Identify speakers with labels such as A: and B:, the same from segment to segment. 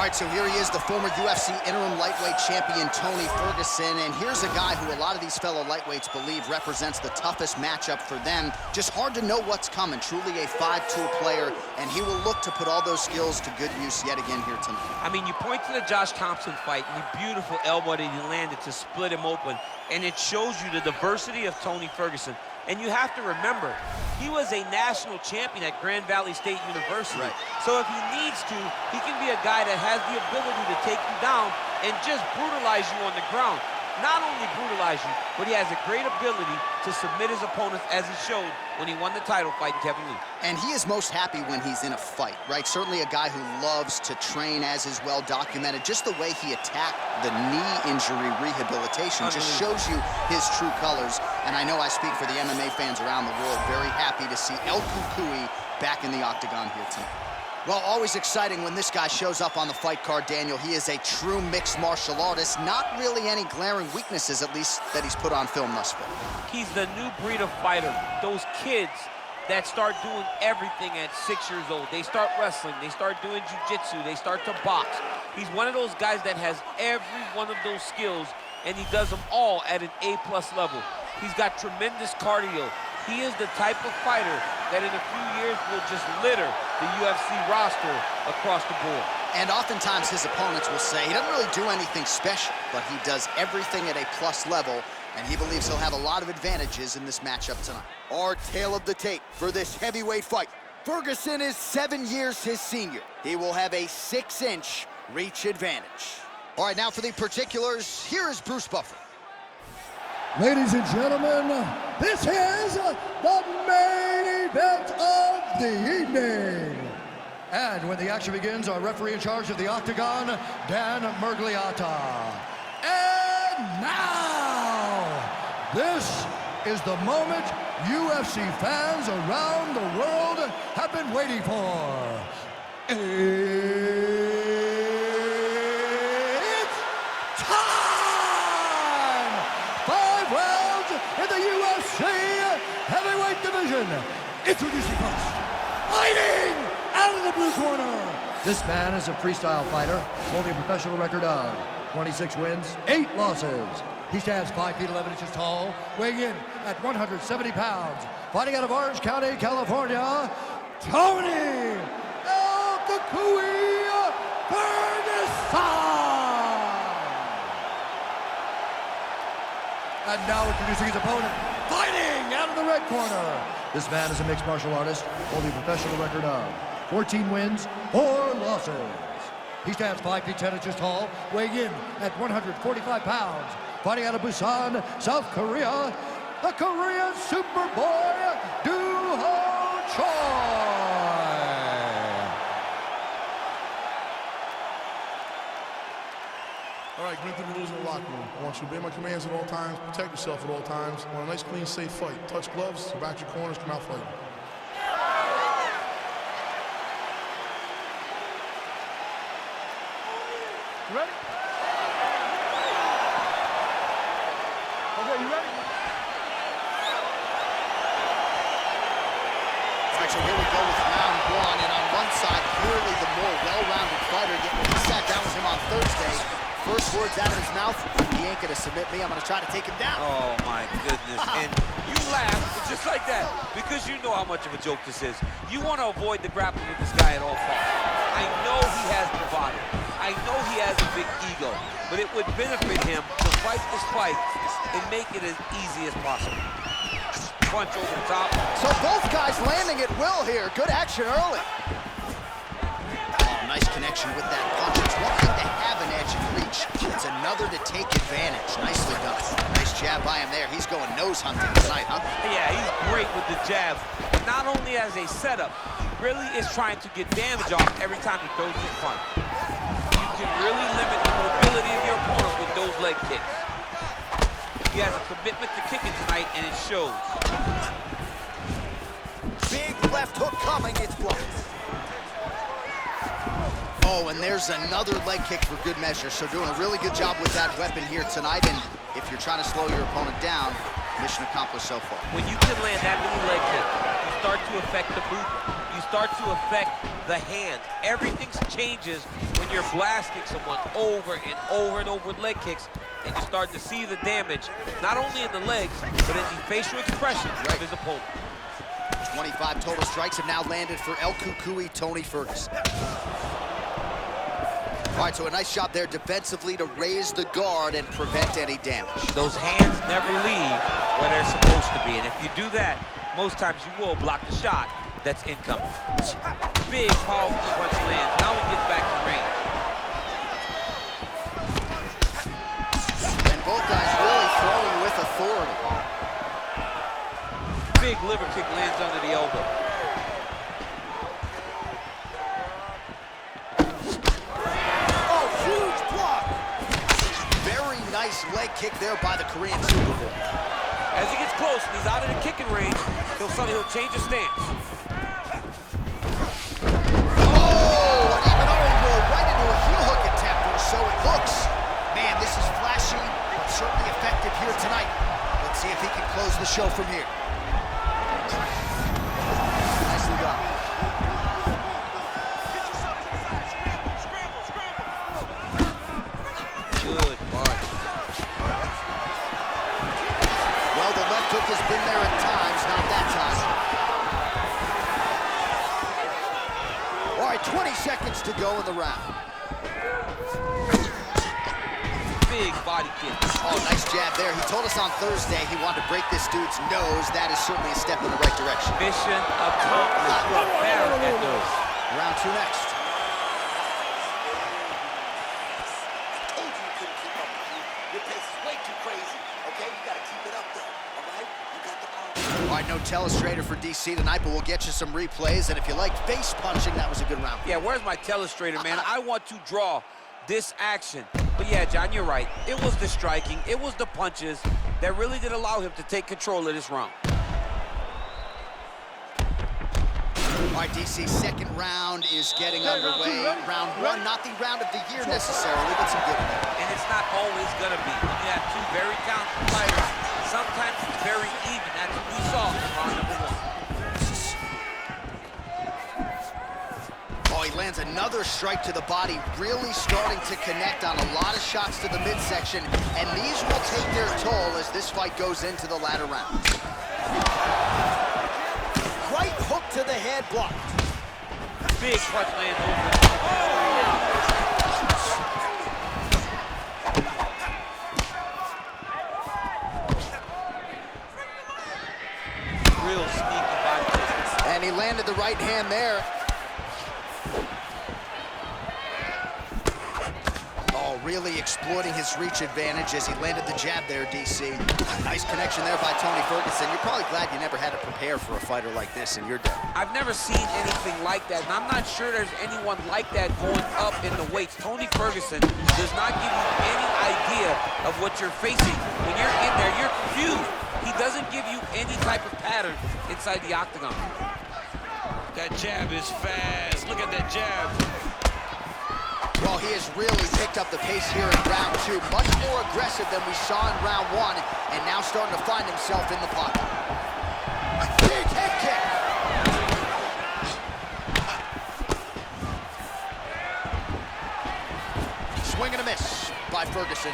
A: All right, so here he is, the former UFC interim lightweight champion, Tony Ferguson. And here's a guy who a lot of these fellow lightweights believe represents the toughest matchup for them. Just hard to know what's coming. Truly a five-tool player, and he will look to put all those skills to good use yet again here tonight.
B: I mean, you point to the Josh Thompson fight and the beautiful elbow that he landed to split him open, and it shows you the diversity of Tony Ferguson. And you have to remember, he was a national champion at Grand Valley State University.
A: Right.
B: So if he needs to, he can be a guy that has the ability to take you down and just brutalize you on the ground. Not only brutalize you, but he has a great ability to submit his opponents, as he showed when he won the title fight in Kevin Lee.
A: And he is most happy when he's in a fight, right? Certainly a guy who loves to train, as is well documented. Just the way he attacked the knee injury rehabilitation just shows you his true colors. And I know I speak for the MMA fans around the world, very happy to see El Cucuy back in the octagon here tonight. Well, always exciting when this guy shows up on the fight card, Daniel. He is a true mixed martial artist. Not really any glaring weaknesses, at least, that he's put on film thus far.
B: He's the new breed of fighter. Those kids that start doing everything at 6 years old. They start wrestling, they start doing jiu-jitsu, they start to box. He's one of those guys that has every one of those skills, and he does them all at an A+ level. He's got tremendous cardio. He is the type of fighter that in a few years will just litter the UFC roster across the board.
A: And oftentimes his opponents will say he doesn't really do anything special, but he does everything at a plus level, and he believes he'll have a lot of advantages in this matchup tonight. Our tale of the tape for this heavyweight fight. Ferguson is 7 years his senior. He will have a 6-inch reach advantage. All right, now for the particulars, here is Bruce Buffer.
C: Ladies and gentlemen, this is the main event of the evening. And when the action begins, our referee in charge of the octagon, Dan Murgliata. And now, this is the moment UFC fans around the world have been waiting for. It's time! 5 rounds in the UFC heavyweight division. Introducing first, fighting out of the blue corner. This man is a freestyle fighter, holding a professional record of 26 wins, 8 losses. He stands 5 feet 11 inches tall, weighing in at 170 pounds. Fighting out of Orange County, California, Tony El Cucuy Ferguson. And now introducing his opponent, fighting out of the red corner. This man is a mixed martial artist, holding a professional record of 14 wins, 4 losses. He stands 5 feet 10 inches tall, weighing in at 145 pounds. Fighting out of Busan, South Korea, the Korean Superboy, Do-Ho Choi.
D: All right, get through the rules in the locker room. I want you to obey my commands at all times, protect yourself at all times. I want a nice, clean, safe fight. Touch gloves, back your corners, come out fighting.
C: You ready? Okay, you ready?
A: All right, so here we go with round one, and on one side, clearly the more well-rounded fighter. Yet when we sat down with him on Thursday, first words out of his mouth, he ain't gonna submit me, I'm gonna try to take him down.
B: Oh my goodness, and you laugh just like that because you know how much of a joke this is. You want to avoid the grappling with this guy at all costs. I know he has bravado. I know he has a big ego, but it would benefit him to fight this fight and make it as easy as possible. Punch over the top.
A: So both guys landing at will here. Good action early. Oh, nice connection with that punch. It's one thing to have an edge and reach. It's another to take advantage. Nicely done. Nice jab by him there. He's going nose hunting tonight, huh?
B: Yeah, he's great with the jab. Not only as a setup, he really is trying to get damage off every time he throws his punch. You can really limit the mobility of your opponent with those leg kicks. He has a commitment to kicking tonight, and it shows.
A: Big left hook coming. It's blocked. Oh, and there's another leg kick for good measure. So doing a really good job with that weapon here tonight. And if you're trying to slow your opponent down, mission accomplished so far.
B: When you can land that many leg kicks, you start to affect the movement. you start to affect the hand. Everything changes when you're blasting someone over and over and over with leg kicks, and you're starting to see the damage, not only in the legs, but in the facial expression of his opponent.
A: 25 total strikes have now landed for El Cucuy Tony Ferguson. All right, so a nice job there defensively to raise the guard and prevent any damage.
B: Those hands never leave where they're supposed to be, and if you do that, most times you will block the shot that's incoming. Big, powerful punch lands. Now he gets back to range.
A: And both guys really throwing with authority.
B: Big liver kick lands under the elbow.
A: Oh, huge block. Very nice leg kick there by the Korean Superboy.
B: As he gets close and he's out of the kicking range, he'll change his stance.
A: Oh, an even roll right into a heel hook attempt, or so it looks. Man, this is flashy, but certainly effective here tonight. Let's see if he can close the show from here. Nicely done.
B: Good punch.
A: Well, the left hook has been there at times, not that time. All right, 20 seconds to go in the round.
B: Big body kick.
A: Oh, nice jab there. He told us on Thursday he wanted to break this dude's nose. That is certainly a step in the right direction.
B: Mission accomplished. You're a baron at those.
A: Round two next.
E: Told you you couldn't keep up with you. Your pace is way too crazy. Okay, you gotta keep it up though. All right, you got the power.
A: All right, no telestrator for DC tonight, but we'll get you some replays. And if you like face punching, that was a good round.
B: Yeah, where's my telestrator, man? I want to draw this action. But yeah, John, you're right. It was the striking, it was the punches that really did allow him to take control of this round.
A: All right, DC, second round is getting underway. Round one, not the round of the year necessarily, but some good in there.
B: And it's not always gonna be. When you have two very talented fighters, sometimes it's very even. That's what we saw in round number one.
A: Oh, he lands another strike to the body, really starting to connect on a lot of shots to the midsection, and these will take their toll as this fight goes into the latter rounds. Right hook to the head, blocked.
B: Big punch lands over. Real sneaky body kick.
A: And he landed the right hand there. Oh, really exploiting his reach advantage as he landed the jab there, DC. Nice connection there by Tony Ferguson. You're probably glad you never had to prepare for a fighter like this in your day.
B: I've never seen anything like that, and I'm not sure there's anyone like that going up in the weights. Tony Ferguson does not give you any idea of what you're facing. When you're in there, you're confused. He doesn't give you any type of pattern inside the octagon. That jab is fast. Look at that jab.
A: Well, he has really picked up the pace here in round two. Much more aggressive than we saw in round one, and now starting to find himself in the pocket. A big head kick. Swing and a miss by Ferguson.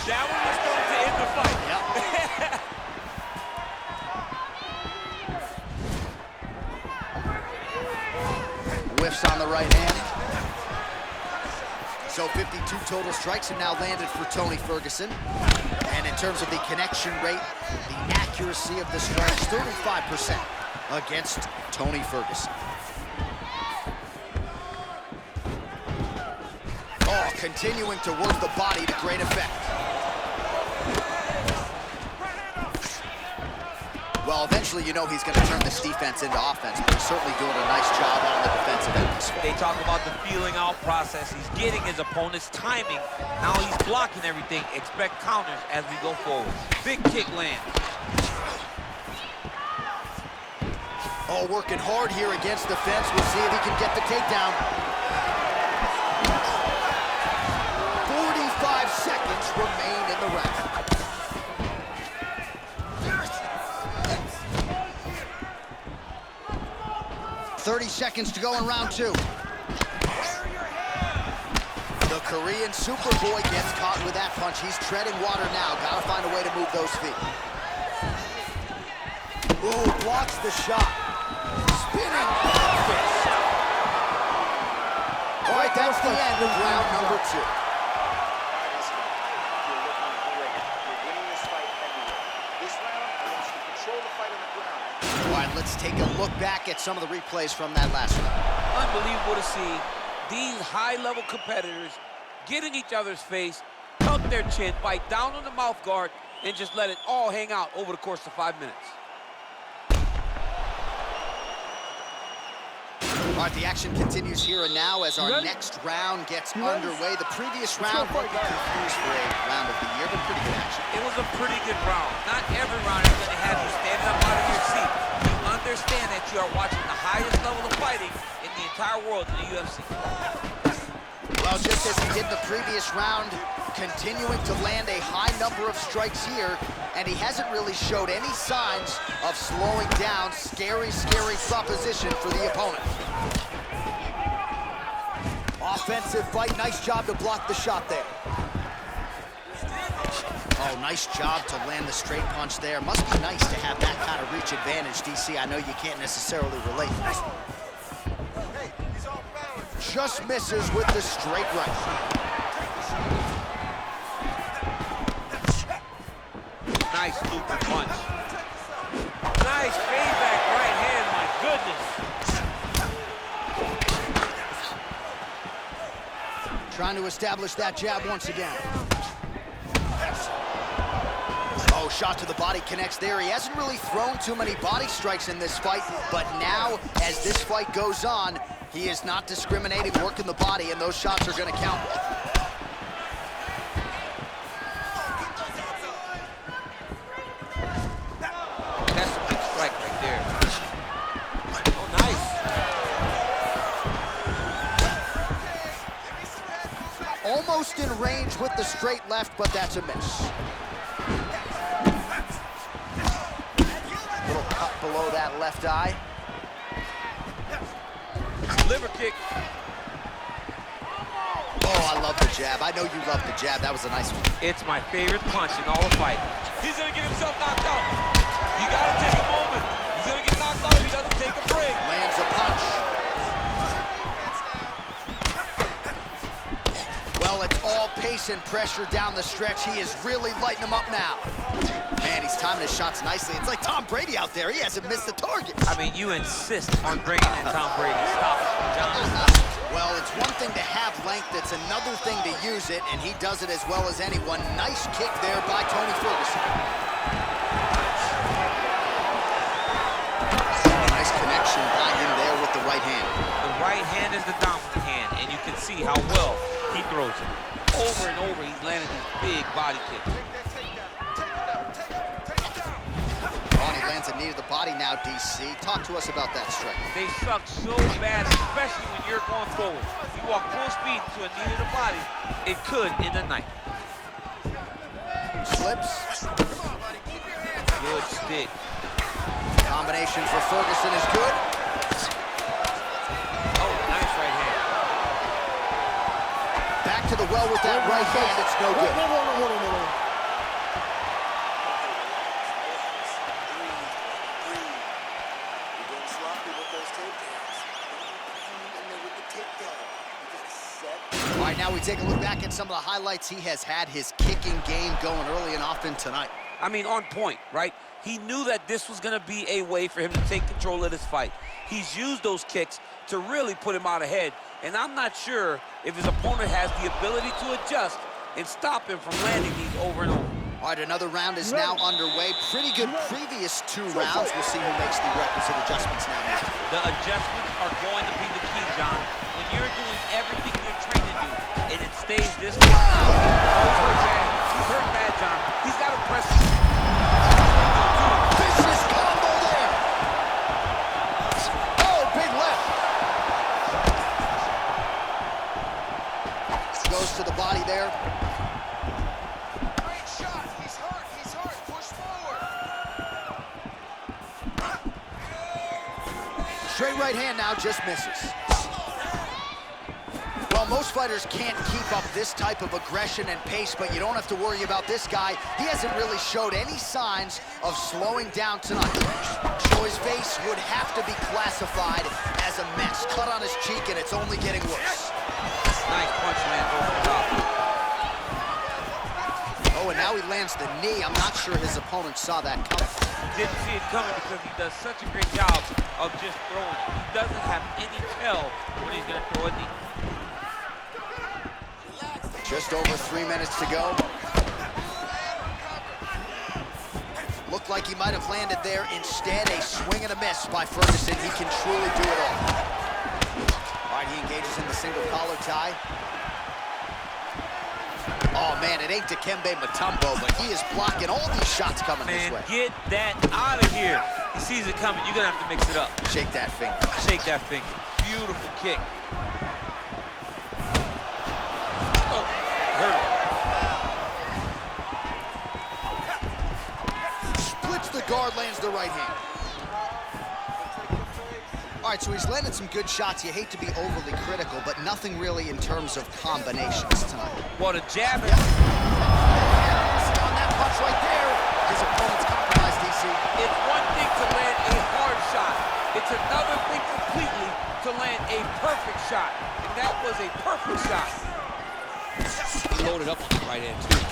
B: That one was going to end the fight.
A: Yep. Whiffs on the right hand. So 52 total strikes have now landed for Tony Ferguson. And in terms of the connection rate, the accuracy of the strikes, 35% against Tony Ferguson. Oh, continuing to work the body to great effect. Well, eventually you know he's going to turn this defense into offense, but he's certainly doing a nice job on the defensive end.
B: They talk about the feeling out process. He's getting his opponent's timing. Now he's blocking everything. Expect counters as we go forward. Big kick land.
A: Oh, working hard here against the fence. We'll see if he can get the takedown. 45 seconds remain in the round. 30 seconds to go in round 2. The Korean Superboy gets caught with that punch. He's treading water now. Gotta find a way to move those feet. Ooh, blocks the shot. Spinning back fist. All right, that's the end of round number 2. All right, let's take a look back at some of the replays from that last round.
B: Unbelievable to see these high-level competitors get in each other's face, tuck their chin, bite down on the mouth guard, and just let it all hang out over the course of 5 minutes.
A: All right, the action continues here and now as our next round gets underway. The previous round might be confused for a round of the year, but pretty good action.
B: It was a pretty good round. Not every round is going to have you standing up out of your seat. You understand that you are watching the highest level of fighting in the entire world in the UFC.
A: Well, just as he did the previous round, continuing to land a high number of strikes here, and he hasn't really showed any signs of slowing down. Scary, scary proposition for the opponent. Offensive fight, nice job to block the shot there. Oh, nice job to land the straight punch there. Must be nice to have that kind of reach advantage, DC. I know you can't necessarily relate. Just misses with the straight right.
B: Nice looping punch. Nice feedback right hand, my goodness.
A: Trying to establish that jab once again. Oh, shot to the body connects there. He hasn't really thrown too many body strikes in this fight, but now, as this fight goes on, he is not discriminating, working the body, and those shots are going to count.
B: That's a big strike right there. Oh, nice.
A: Almost in range with the straight left, but that's a miss. Little cut below that left eye.
B: Liver kick.
A: Oh, I love the jab. I know you love the jab. That was a nice one.
B: It's my favorite punch in all the fight. He's gonna get himself knocked out. You gotta take a moment. He's gonna get knocked out if he doesn't take a break.
A: Lands a punch. Well, it's all pace and pressure down the stretch. He is really lighting him up now. Man, he's timing his shots nicely. It's like Tom Brady out there. He hasn't missed the target.
B: I mean, you insist on bringing in Tom Brady. Stop it, John.
A: Well, it's one thing to have length. It's another thing to use it, and he does it as well as anyone. Nice kick there by Tony Ferguson. Nice connection by him there with the right hand.
B: The right hand is the dominant hand, and you can see how well he throws it. Over and over, he's landing these big body kicks.
A: A knee to the body now, DC. Talk to us about that strike.
B: They suck so bad, especially when you're going forward. You walk full speed to a knee to the body, it could end the night.
A: Slips.
B: Good stick.
A: Combination for Ferguson is good.
B: Oh, nice right hand.
A: Back to the well with that right hand. It's no good. All right, now we take a look back at some of the highlights. He has had his kicking game going early and often tonight.
B: I mean, on point, right? He knew that this was going to be a way for him to take control of this fight. He's used those kicks to really put him out ahead, and I'm not sure if his opponent has the ability to adjust and stop him from landing these over and over.
A: All right, another round is now underway. Pretty good previous 2 rounds. We'll see who makes the requisite adjustments now.
B: The adjustments are going to be the key, John. When you're doing everything you're trained to do, and it stays this way. He's hurt bad, John. He's got to press.
A: Vicious combo there. Oh, big left. Goes to the body there.
E: Great shot. He's hurt. He's hurt. Push forward.
A: Straight right hand now just misses. Well, most fighters can't keep up this type of aggression and pace, but you don't have to worry about this guy. He hasn't really showed any signs of slowing down tonight. So his face would have to be classified as a mess. Cut on his cheek, and it's only getting worse.
B: Nice punch lands over the top.
A: Oh, and now he lands the knee. I'm not sure his opponent saw that coming.
B: Didn't see it coming because he does such a great job of just throwing. He doesn't have any tell when he's going to throw a knee.
A: Just over 3 minutes to go. Looked like he might have landed there. Instead, a swing and a miss by Ferguson. He can truly do it all. All right, he engages in the single collar tie. Oh, man, it ain't Dikembe Mutombo, but he is blocking all these shots coming his way.
B: Get that out of here. He sees it coming. You're going to have to mix it up.
A: Shake that finger.
B: Shake that finger. Beautiful kick. Oh, hurt him.
A: Splits the guard, lands the right hand. All right, so he's landed some good shots. You hate to be overly critical, but nothing really in terms of combinations tonight.
B: Well, the jab is...
A: On that punch right there, his opponent's compromised, DC.
B: It's one thing to land a hard shot. It's another thing completely to land a perfect shot. And that was a perfect shot. He loaded up on the right hand, too.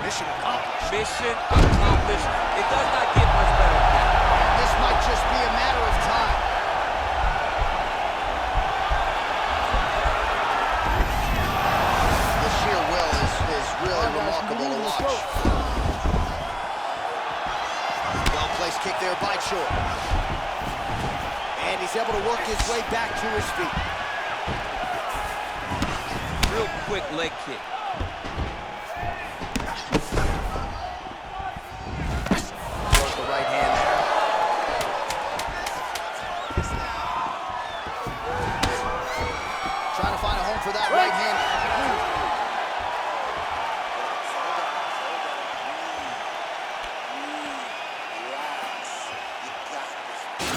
A: Mission accomplished.
B: Mission accomplished. It does not get much better than that.
A: This might just be a matter of time. The sheer will is really remarkable to watch. Well-placed kick there by Choi. And he's able to work his way back to his feet.
B: Real quick leg kick.
A: For that right hand.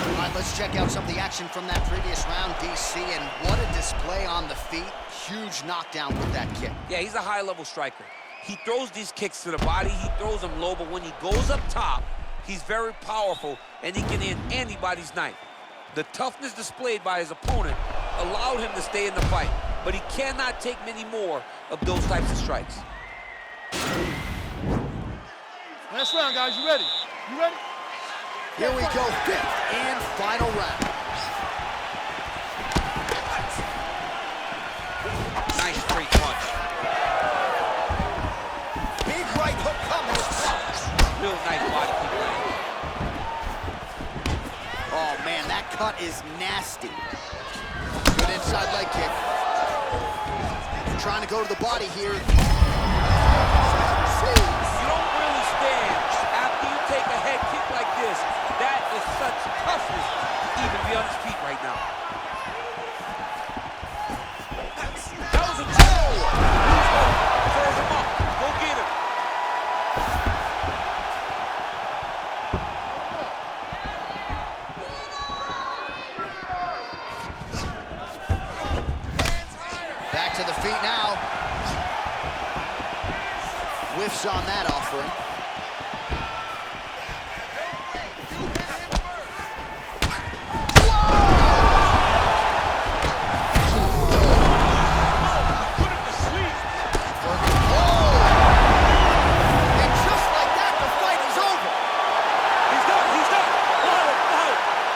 A: All right, let's check out some of the action from that previous round, DC, and what a display on the feet. Huge knockdown with that kick.
B: Yeah, he's a high-level striker. He throws these kicks to the body, he throws them low, but when he goes up top, he's very powerful, and he can end anybody's night. The toughness displayed by his opponent allowed him to stay in the fight, but he cannot take many more of those types of strikes.
C: Last round, guys. You ready? You ready?
A: Here we go, fifth and final round.
B: Nice straight punch.
A: Big right hook coming.
B: Real nice body kick.
A: Oh, man, that cut is nasty. Good inside leg kick. Trying to go to the body here.
B: You don't really stand after you take a head kick like this. That is such toughness to even be on his feet right now. That was a toe. Throws him up. Go get him.
A: Back to the feet now. Whiffs on that offering. And just like that, the fight is over.
B: He's done. He's done.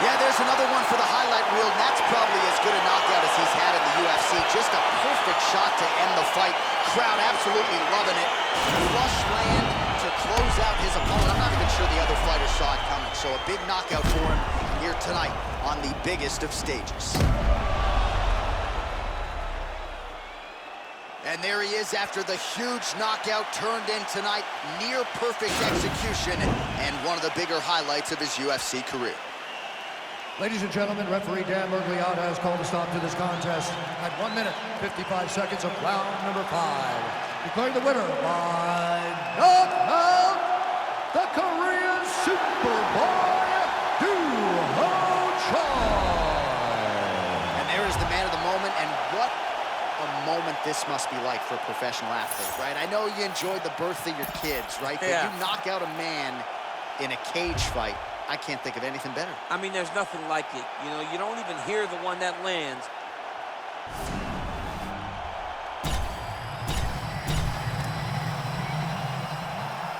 A: Yeah, there's another one for the highlight reel, and that's probably as good a knockout as he's had in the UFC. Just a perfect shot to end the fight. Crowd absolutely loving it. Flush land to close out his opponent. I'm not even sure the other fighter saw it coming. So a big knockout for him here tonight on the biggest of stages. And there he is after the huge knockout turned in tonight. Near perfect execution and one of the bigger highlights of his UFC career.
C: Ladies and gentlemen, referee Dan Mergliata has called a stop to this contest at 1 minute, 55 seconds of round number 5. declaring the winner by knockout, the Korean Superboy, Doo-Ho Choi.
A: And there is the man of the moment, and what a moment this must be like for a professional athlete, right? I know you enjoyed the birth of your kids, right? But you knock out a man in a cage fight, I can't think of anything better.
B: I mean, there's nothing like it. You know, you don't even hear the one that lands.